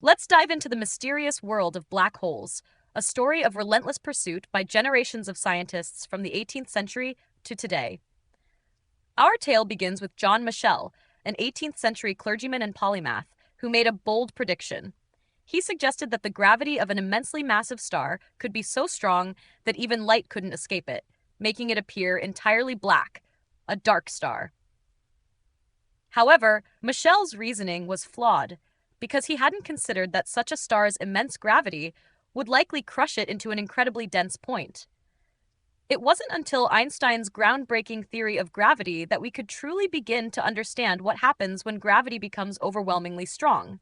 Let's dive into the mysterious world of black holes, a story of relentless pursuit by generations of scientists from the 18th century to today. Our tale begins with John Michell, an 18th century clergyman and polymath, who made a bold prediction. He suggested that the gravity of an immensely massive star could be so strong that even light couldn't escape it, making it appear entirely black, a dark star. However, Michell's reasoning was flawed, because he hadn't considered that such a star's immense gravity would likely crush it into an incredibly dense point. It wasn't until Einstein's groundbreaking theory of gravity that we could truly begin to understand what happens when gravity becomes overwhelmingly strong.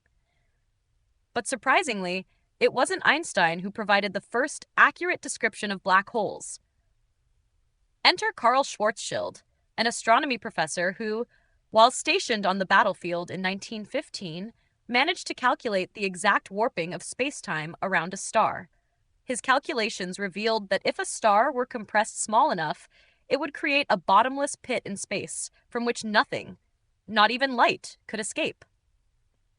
But surprisingly, it wasn't Einstein who provided the first accurate description of black holes. Enter Karl Schwarzschild, an astronomy professor who, while stationed on the battlefield in 1915, managed to calculate the exact warping of space-time around a star. His calculations revealed that if a star were compressed small enough, it would create a bottomless pit in space from which nothing, not even light, could escape.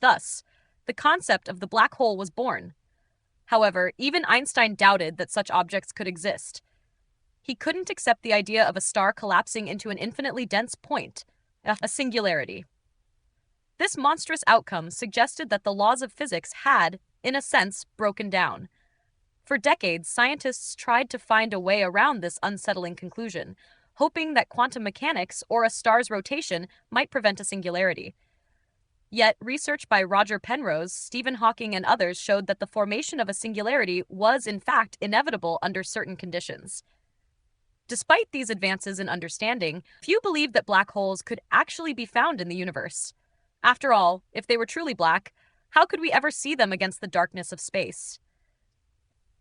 Thus, the concept of the black hole was born. However, even Einstein doubted that such objects could exist. He couldn't accept the idea of a star collapsing into an infinitely dense point, a singularity. This monstrous outcome suggested that the laws of physics had, in a sense, broken down. For decades, scientists tried to find a way around this unsettling conclusion, hoping that quantum mechanics or a star's rotation might prevent a singularity. Yet, research by Roger Penrose, Stephen Hawking, and others showed that the formation of a singularity was, in fact, inevitable under certain conditions. Despite these advances in understanding, few believed that black holes could actually be found in the universe. After all, if they were truly black, how could we ever see them against the darkness of space?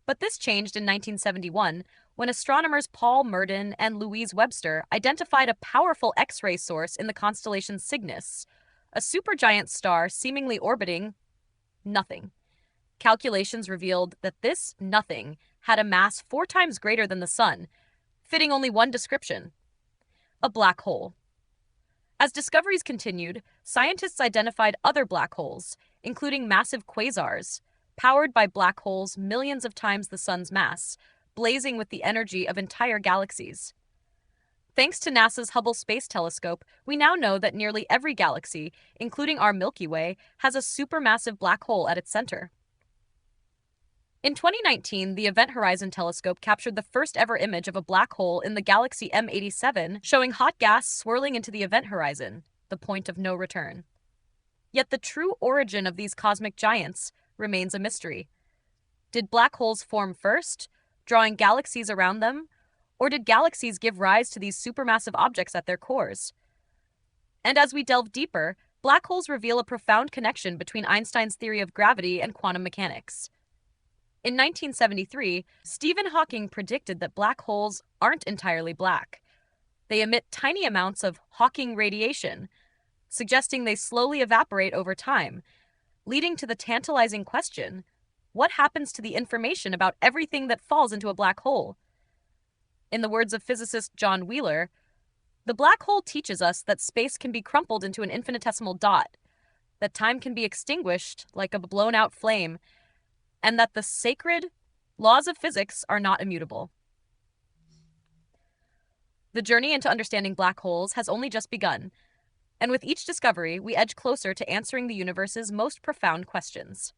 But this changed in 1971 when astronomers Paul Merton and Louise Webster identified a powerful X-ray source in the constellation Cygnus, a supergiant star seemingly orbiting nothing. Calculations revealed that this nothing had a mass 4 times greater than the Sun, fitting only one description: a black hole. As discoveries continued, scientists identified other black holes, including massive quasars, powered by black holes millions of times the Sun's mass, blazing with the energy of entire galaxies. Thanks to NASA's Hubble Space Telescope, we now know that nearly every galaxy, including our Milky Way, has a supermassive black hole at its center. In 2019, the Event Horizon Telescope captured the first ever image of a black hole in the galaxy M87, showing hot gas swirling into the event horizon, the point of no return. Yet the true origin of these cosmic giants remains a mystery. Did black holes form first, drawing galaxies around them, or did galaxies give rise to these supermassive objects at their cores? And as we delve deeper, black holes reveal a profound connection between Einstein's theory of gravity and quantum mechanics. In 1973, Stephen Hawking predicted that black holes aren't entirely black. They emit tiny amounts of Hawking radiation, suggesting they slowly evaporate over time, leading to the tantalizing question: what happens to the information about everything that falls into a black hole? In the words of physicist John Wheeler, the black hole teaches us that space can be crumpled into an infinitesimal dot, that time can be extinguished like a blown-out flame, and that the sacred laws of physics are not immutable. The journey into understanding black holes has only just begun, and with each discovery, we edge closer to answering the universe's most profound questions.